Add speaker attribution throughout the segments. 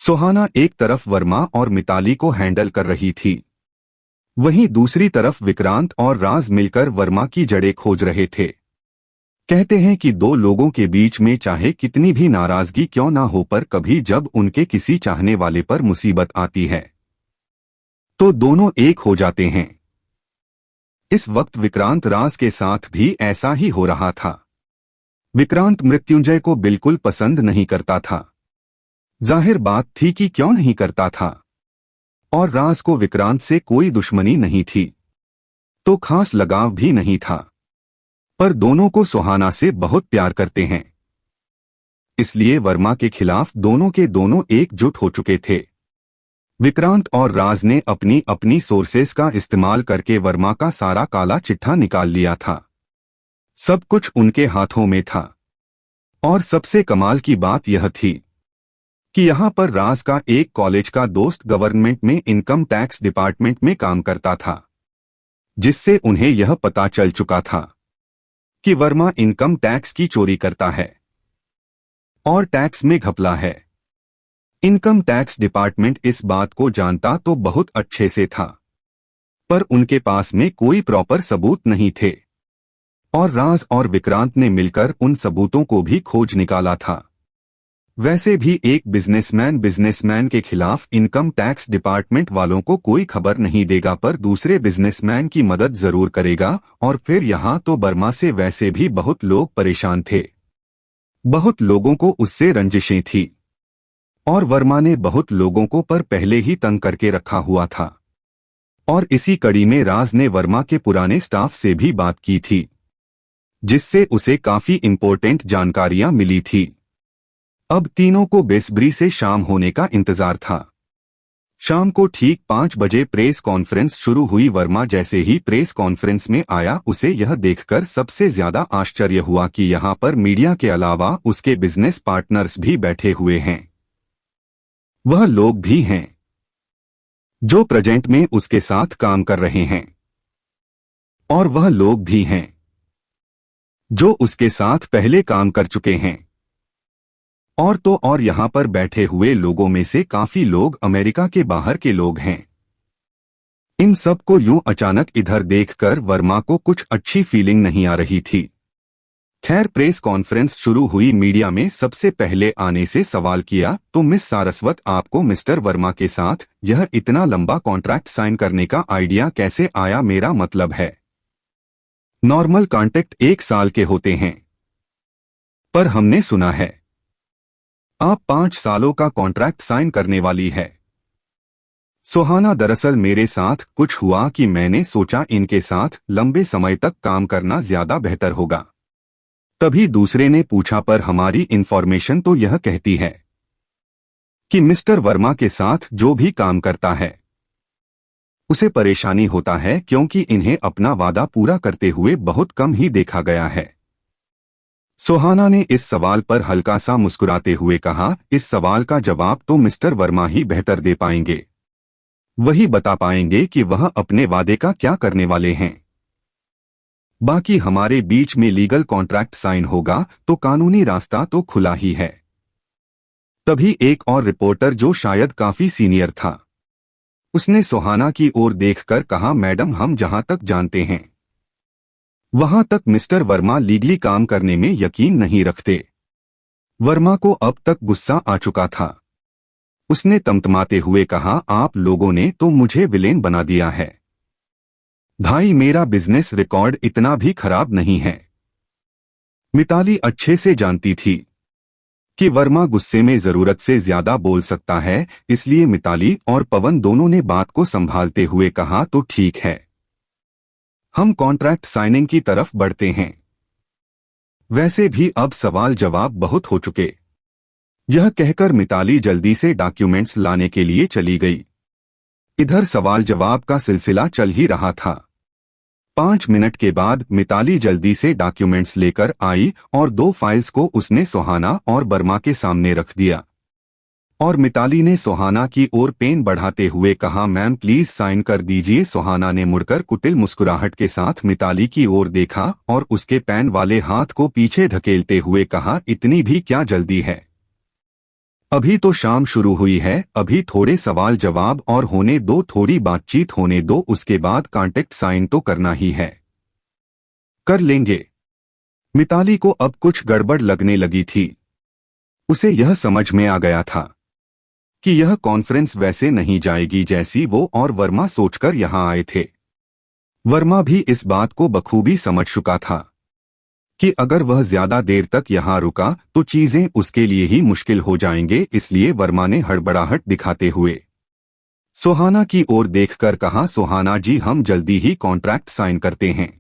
Speaker 1: सुहाना एक तरफ वर्मा और मिताली को हैंडल कर रही थी, वहीं दूसरी तरफ विक्रांत और राज मिलकर वर्मा की जड़ें खोज रहे थे। कहते हैं कि दो लोगों के बीच में चाहे कितनी भी नाराजगी क्यों ना हो, पर कभी जब उनके किसी चाहने वाले पर मुसीबत आती है तो दोनों एक हो जाते हैं। इस वक्त विक्रांत राज के साथ भी ऐसा ही हो रहा था। विक्रांत मृत्युंजय को बिल्कुल पसंद नहीं करता था। जाहिर बात थी कि क्यों नहीं करता था, और राज को विक्रांत से कोई दुश्मनी नहीं थी, तो खास लगाव भी नहीं था, पर दोनों को सुहाना से बहुत प्यार करते हैं। इसलिए वर्मा के खिलाफ दोनों के दोनों एकजुट हो चुके थे। विक्रांत और राज ने अपनी अपनी सोर्सेस का इस्तेमाल करके वर्मा का सारा काला चिट्ठा निकाल लिया था। सब कुछ उनके हाथों में था। और सबसे कमाल की बात यह थी कि यहां पर राज का एक कॉलेज का दोस्त गवर्नमेंट में इनकम टैक्स डिपार्टमेंट में काम करता था, जिससे उन्हें यह पता चल चुका था कि वर्मा इनकम टैक्स की चोरी करता है और टैक्स में घपला है। इनकम टैक्स डिपार्टमेंट इस बात को जानता तो बहुत अच्छे से था, पर उनके पास में कोई प्रॉपर सबूत नहीं थे, और राज और विक्रांत ने मिलकर उन सबूतों को भी खोज निकाला था। वैसे भी एक बिजनेसमैन के खिलाफ इनकम टैक्स डिपार्टमेंट वालों को कोई खबर नहीं देगा, पर दूसरे बिजनेसमैन की मदद जरूर करेगा। और फिर यहाँ तो वर्मा से वैसे भी बहुत लोग परेशान थे, बहुत लोगों को उससे रंजिशें थी, और वर्मा ने बहुत लोगों को पर पहले ही तंग करके रखा हुआ था। और इसी कड़ी में राज ने वर्मा के पुराने स्टाफ से भी बात की थी, जिससे उसे काफी इंपॉर्टेंट जानकारियां मिली थी। अब तीनों को बेसब्री से शाम होने का इंतजार था। शाम को ठीक 5 बजे प्रेस कॉन्फ्रेंस शुरू हुई। वर्मा जैसे ही प्रेस कॉन्फ्रेंस में आया, उसे यह देखकर सबसे ज्यादा आश्चर्य हुआ कि यहाँ पर मीडिया के अलावा उसके बिजनेस पार्टनर्स भी बैठे हुए हैं। वह लोग भी हैं जो प्रेजेंट में उसके साथ काम कर रहे हैं, और वह लोग भी हैं जो उसके साथ पहले काम कर चुके हैं। और तो और यहां पर बैठे हुए लोगों में से काफी लोग अमेरिका के बाहर के लोग हैं। इन सब को यूं अचानक इधर देखकर वर्मा को कुछ अच्छी फीलिंग नहीं आ रही थी। खैर, प्रेस कॉन्फ्रेंस शुरू हुई। मीडिया में सबसे पहले आने से सवाल किया तो मिस सारस्वत, आपको मिस्टर वर्मा के साथ यह इतना लंबा कॉन्ट्रैक्ट साइन करने का आइडिया कैसे आया? मेरा मतलब है, नॉर्मल कॉन्ट्रैक्ट 1 साल के होते हैं, पर हमने सुना है आप 5 सालों का कॉन्ट्रैक्ट साइन करने वाली है। सुहाना, दरअसल मेरे साथ कुछ हुआ कि मैंने सोचा इनके साथ लंबे समय तक काम करना ज्यादा बेहतर होगा। तभी दूसरे ने पूछा, पर हमारी इंफॉर्मेशन तो यह कहती है कि मिस्टर वर्मा के साथ जो भी काम करता है उसे परेशानी होता है, क्योंकि इन्हें अपना वादा पूरा करते हुए बहुत कम ही देखा गया है। सुहाना ने इस सवाल पर हल्का सा मुस्कुराते हुए कहा, इस सवाल का जवाब तो मिस्टर वर्मा ही बेहतर दे पाएंगे। वही बता पाएंगे कि वह अपने वादे का क्या करने वाले हैं। बाकी हमारे बीच में लीगल कॉन्ट्रैक्ट साइन होगा तो कानूनी रास्ता तो खुला ही है। तभी एक और रिपोर्टर, जो शायद काफी सीनियर था, उसने सुहाना की ओर देखकर कहा, मैडम, हम जहां तक जानते हैं वहां तक मिस्टर वर्मा लीगली काम करने में यकीन नहीं रखते। वर्मा को अब तक गुस्सा आ चुका था। उसने तमतमाते हुए कहा, आप लोगों ने तो मुझे विलेन बना दिया है। भाई, मेरा बिजनेस रिकॉर्ड इतना भी खराब नहीं है। मिताली अच्छे से जानती थी कि वर्मा गुस्से में जरूरत से ज्यादा बोल सकता है, इसलिए मिताली और पवन दोनों ने बात को संभालते हुए कहा, तो ठीक है, हम कॉन्ट्रैक्ट साइनिंग की तरफ बढ़ते हैं। वैसे भी अब सवाल जवाब बहुत हो चुके। यह कहकर मिताली जल्दी से डॉक्यूमेंट्स लाने के लिए चली गई। इधर सवाल जवाब का सिलसिला चल ही रहा था। 5 मिनट के बाद मिताली जल्दी से डॉक्यूमेंट्स लेकर आई और 2 फाइल्स को उसने सुहाना और वर्मा के सामने रख दिया। और मिताली ने सुहाना की ओर पेन बढ़ाते हुए कहा, मैम प्लीज साइन कर दीजिए। सुहाना ने मुड़कर कुटिल मुस्कुराहट के साथ मिताली की ओर देखा और उसके पेन वाले हाथ को पीछे धकेलते हुए कहा, इतनी भी क्या जल्दी है? अभी तो शाम शुरू हुई है, अभी थोड़े सवाल जवाब और होने दो, थोड़ी बातचीत होने दो, उसके बाद कॉन्टेक्ट साइन तो करना ही है। कर लेंगे। मिताली को अब कुछ गड़बड़ लगने लगी थी। उसे यह समझ में आ गया था कि यह कॉन्फ्रेंस वैसे नहीं जाएगी जैसी वो और वर्मा सोचकर यहां आए थे। वर्मा भी इस बात को बखूबी समझ चुका था कि अगर वह ज्यादा देर तक यहां रुका तो चीजें उसके लिए ही मुश्किल हो जाएंगे, इसलिए वर्मा ने हड़बड़ाहट दिखाते हुए सुहाना की ओर देखकर कहा, सुहाना जी, हम जल्दी ही कॉन्ट्रैक्ट साइन करते हैं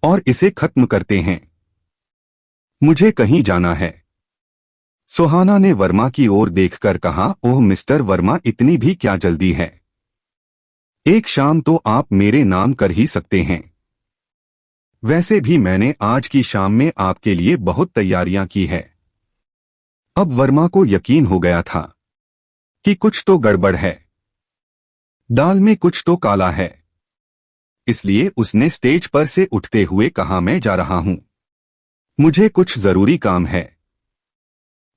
Speaker 1: और इसे खत्म करते हैं। मुझे कहीं जाना है। सुहाना ने वर्मा की ओर देखकर कहा, ओह मिस्टर वर्मा, इतनी भी क्या जल्दी है? एक शाम तो आप मेरे नाम कर ही सकते हैं। वैसे भी मैंने आज की शाम में आपके लिए बहुत तैयारियां की है। अब वर्मा को यकीन हो गया था कि कुछ तो गड़बड़ है, दाल में कुछ तो काला है। इसलिए उसने स्टेज पर से उठते हुए कहा, मैं जा रहा हूं, मुझे कुछ जरूरी काम है।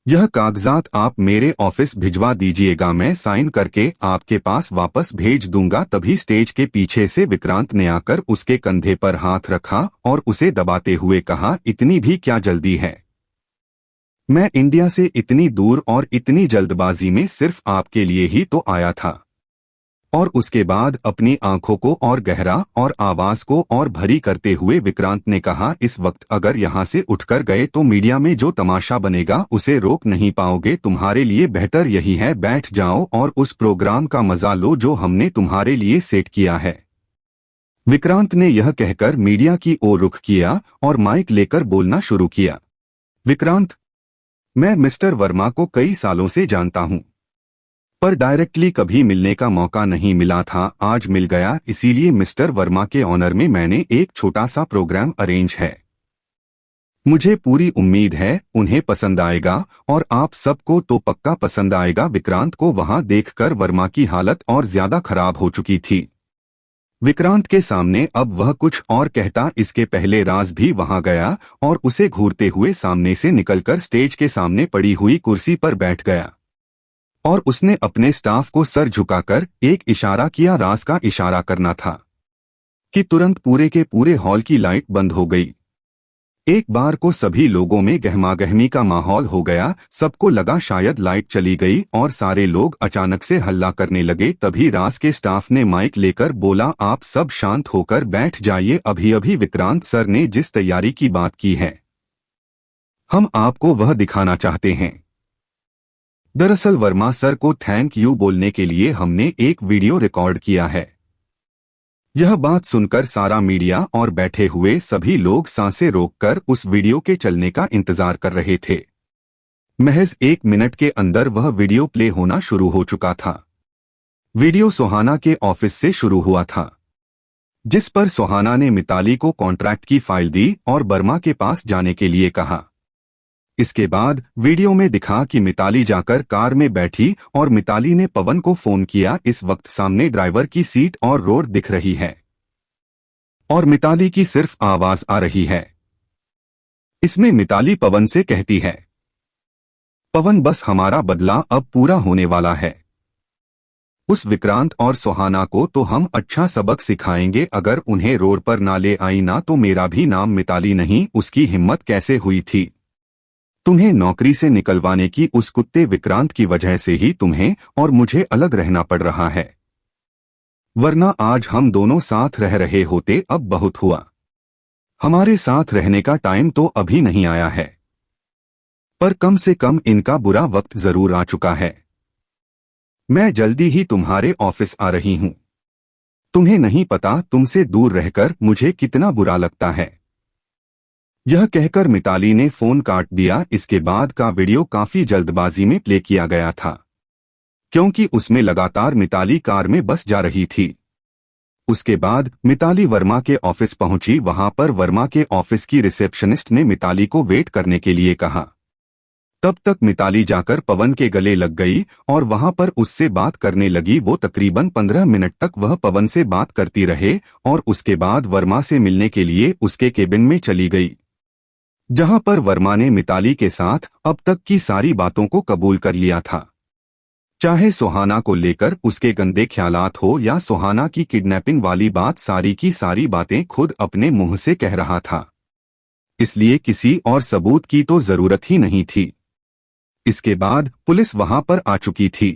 Speaker 1: यह कागजात आप मेरे ऑफिस भिजवा दीजिएगा, मैं साइन करके आपके पास वापस भेज दूंगा। तभी स्टेज के पीछे से विक्रांत ने आकर उसके कंधे पर हाथ रखा और उसे दबाते हुए कहा, इतनी भी क्या जल्दी है? मैं इंडिया से इतनी दूर और इतनी जल्दबाजी में सिर्फ आपके लिए ही तो आया था। और उसके बाद अपनी आंखों को और गहरा और आवाज को और भरी करते हुए विक्रांत ने कहा, इस वक्त अगर यहाँ से उठकर गए तो मीडिया में जो तमाशा बनेगा उसे रोक नहीं पाओगे। तुम्हारे लिए बेहतर यही है, बैठ जाओ और उस प्रोग्राम का मजा लो जो हमने तुम्हारे लिए सेट किया है। विक्रांत ने यह कहकर मीडिया की ओर रुख किया और माइक लेकर बोलना शुरू किया। विक्रांत, मैं मिस्टर वर्मा को कई सालों से जानता हूं, पर डायरेक्टली कभी मिलने का मौका नहीं मिला था। आज मिल गया, इसीलिए मिस्टर वर्मा के ऑनर में मैंने एक छोटा सा प्रोग्राम अरेंज है। मुझे पूरी उम्मीद है उन्हें पसंद आएगा और आप सबको तो पक्का पसंद आएगा। विक्रांत को वहां देखकर वर्मा की हालत और ज्यादा खराब हो चुकी थी। विक्रांत के सामने अब वह कुछ और कहता, इसके पहले राज भी वहां गया और उसे घूरते हुए सामने से निकलकर स्टेज के सामने पड़ी हुई कुर्सी पर बैठ गया और उसने अपने स्टाफ को सर झुकाकर एक इशारा किया। राज का इशारा करना था कि तुरंत पूरे के पूरे हॉल की लाइट बंद हो गई। एक बार को सभी लोगों में गहमागहमी का माहौल हो गया। सबको लगा शायद लाइट चली गई और सारे लोग अचानक से हल्ला करने लगे। तभी राज के स्टाफ ने माइक लेकर बोला, आप सब शांत होकर बैठ जाइए। अभी अभी विक्रांत सर ने जिस तैयारी की बात की है, हम आपको वह दिखाना चाहते हैं। दरअसल वर्मा सर को थैंक यू बोलने के लिए हमने एक वीडियो रिकॉर्ड किया है। यह बात सुनकर सारा मीडिया और बैठे हुए सभी लोग सांसें रोककर उस वीडियो के चलने का इंतजार कर रहे थे। महज 1 मिनट के अंदर वह वीडियो प्ले होना शुरू हो चुका था। वीडियो सुहाना के ऑफिस से शुरू हुआ था, जिस पर सुहाना ने मिताली को कॉन्ट्रैक्ट की फाइल दी और वर्मा के पास जाने के लिए कहा। इसके बाद वीडियो में दिखा कि मिताली जाकर कार में बैठी और मिताली ने पवन को फोन किया। इस वक्त सामने ड्राइवर की सीट और रोड दिख रही है और मिताली की सिर्फ आवाज आ रही है। इसमें मिताली पवन से कहती है, पवन बस हमारा बदला अब पूरा होने वाला है। उस विक्रांत और सुहाना को तो हम अच्छा सबक सिखाएंगे, अगर उन्हें रोड पर ना ले आई ना तो मेरा भी नाम मिताली नहीं। उसकी हिम्मत कैसे हुई थी? तुम्हें नौकरी से निकलवाने की उस कुत्ते विक्रांत की वजह से ही तुम्हें और मुझे अलग रहना पड़ रहा है, वरना आज हम दोनों साथ रह रहे होते। अब बहुत हुआ, हमारे साथ रहने का टाइम तो अभी नहीं आया है, पर कम से कम इनका बुरा वक्त जरूर आ चुका है। मैं जल्दी ही तुम्हारे ऑफिस आ रही हूं। तुम्हें नहीं पता तुमसे दूर रहकर मुझे कितना बुरा लगता है। यह कहकर मिताली ने फोन काट दिया। इसके बाद का वीडियो काफी जल्दबाजी में प्ले किया गया था, क्योंकि उसमें लगातार मिताली कार में बस जा रही थी। उसके बाद मिताली वर्मा के ऑफिस पहुंची। वहां पर वर्मा के ऑफिस की रिसेप्शनिस्ट ने मिताली को वेट करने के लिए कहा। तब तक मिताली जाकर पवन के गले लग गई और वहां पर उससे बात करने लगी। वो तकरीबन 15 मिनट तक वह पवन से बात करती रहे और उसके बाद वर्मा से मिलने के लिए उसके केबिन में चली गई। जहां पर वर्मा ने मिताली के साथ अब तक की सारी बातों को कबूल कर लिया था। चाहे सुहाना को लेकर उसके गंदे ख्यालात हो या सुहाना की किडनैपिंग वाली बात, सारी की सारी बातें खुद अपने मुंह से कह रहा था। इसलिए किसी और सबूत की तो जरूरत ही नहीं थी। इसके बाद पुलिस वहां पर आ चुकी थी।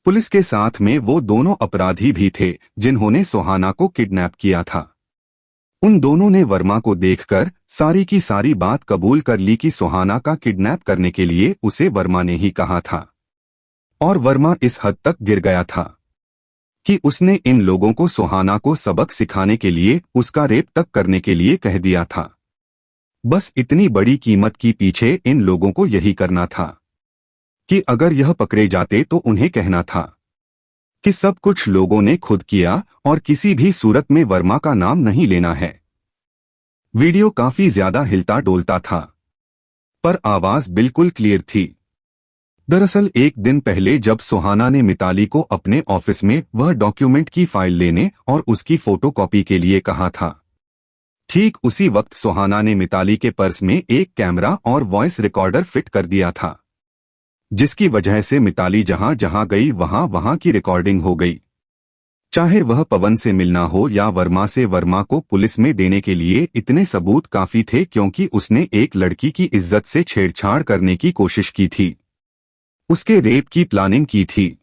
Speaker 1: पुलिस के साथ में वो दोनों अपराधी भी थे जिन्होंने सुहाना को किडनैप किया था। उन दोनों ने वर्मा को देखकर सारी की सारी बात कबूल कर ली कि सुहाना का किडनैप करने के लिए उसे वर्मा ने ही कहा था। और वर्मा इस हद तक गिर गया था कि उसने इन लोगों को सुहाना को सबक सिखाने के लिए उसका रेप तक करने के लिए कह दिया था। बस इतनी बड़ी कीमत की पीछे इन लोगों को यही करना था कि अगर यह पकड़े जाते तो उन्हें कहना था कि सब कुछ लोगों ने खुद किया और किसी भी सूरत में वर्मा का नाम नहीं लेना है। वीडियो काफी ज्यादा हिलता डोलता था, पर आवाज बिल्कुल क्लियर थी। दरअसल एक दिन पहले जब सुहाना ने मिताली को अपने ऑफिस में वह डॉक्यूमेंट की फाइल लेने और उसकी फोटोकॉपी के लिए कहा था, ठीक उसी वक्त सुहाना ने मिताली के पर्स में एक कैमरा और वॉइस रिकॉर्डर फिट कर दिया था, जिसकी वजह से मिताली जहां जहां गई वहां वहां की रिकॉर्डिंग हो गई। चाहे वह पवन से मिलना हो या वर्मा से, वर्मा को पुलिस में देने के लिए इतने सबूत काफी थे, क्योंकि उसने एक लड़की की इज्जत से छेड़छाड़ करने की कोशिश की थी, उसके रेप की प्लानिंग की थी।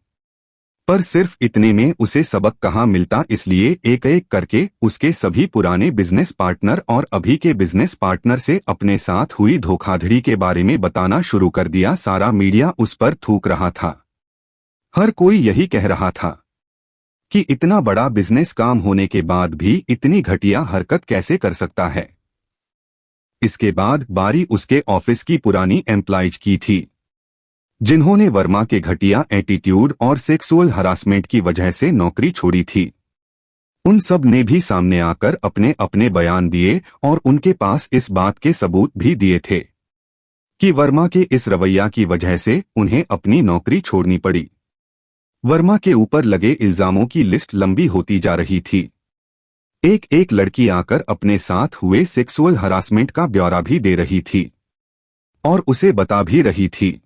Speaker 1: पर सिर्फ इतने में उसे सबक कहाँ मिलता, इसलिए एक एक करके उसके सभी पुराने बिजनेस पार्टनर और अभी के बिजनेस पार्टनर से अपने साथ हुई धोखाधड़ी के बारे में बताना शुरू कर दिया। सारा मीडिया उस पर थूक रहा था। हर कोई यही कह रहा था कि इतना बड़ा बिजनेस काम होने के बाद भी इतनी घटिया हरकत कैसे कर सकता है। इसके बाद बारी उसके ऑफिस की पुरानी एम्प्लॉयज की थी, जिन्होंने वर्मा के घटिया एटीट्यूड और सेक्सुअल हरासमेंट की वजह से नौकरी छोड़ी थी। उन सब ने भी सामने आकर अपने अपने बयान दिए और उनके पास इस बात के सबूत भी दिए थे कि वर्मा के इस रवैया की वजह से उन्हें अपनी नौकरी छोड़नी पड़ी। वर्मा के ऊपर लगे इल्जामों की लिस्ट लंबी होती जा रही थी। एक एक लड़की आकर अपने साथ हुए सेक्सुअल हरासमेंट का ब्यौरा भी दे रही थी और उसे बता भी रही थी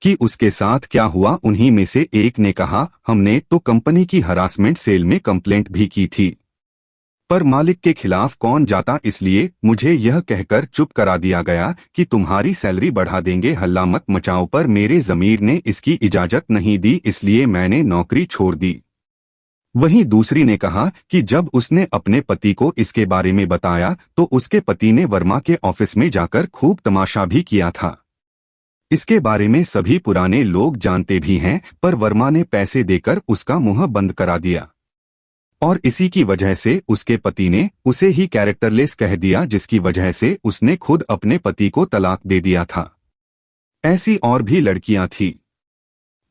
Speaker 1: कि उसके साथ क्या हुआ। उन्हीं में से एक ने कहा, हमने तो कंपनी की हरासमेंट सेल में कंप्लेंट भी की थी, पर मालिक के खिलाफ कौन जाता, इसलिए मुझे यह कहकर चुप करा दिया गया कि तुम्हारी सैलरी बढ़ा देंगे, हल्ला मत मचाओ। पर मेरे ज़मीर ने इसकी इजाजत नहीं दी, इसलिए मैंने नौकरी छोड़ दी। वहीं दूसरी ने कहा कि जब उसने अपने पति को इसके बारे में बताया तो उसके पति ने वर्मा के ऑफिस में जाकर खूब तमाशा भी किया था। इसके बारे में सभी पुराने लोग जानते भी हैं, पर वर्मा ने पैसे देकर उसका मुंह बंद करा दिया और इसी की वजह से उसके पति ने उसे ही कैरेक्टरलेस कह दिया, जिसकी वजह से उसने खुद अपने पति को तलाक दे दिया था। ऐसी और भी लड़कियां थीं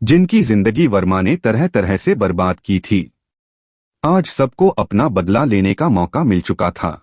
Speaker 1: जिनकी जिंदगी वर्मा ने तरह तरह से बर्बाद की थी। आज सबको अपना बदला लेने का मौका मिल चुका था।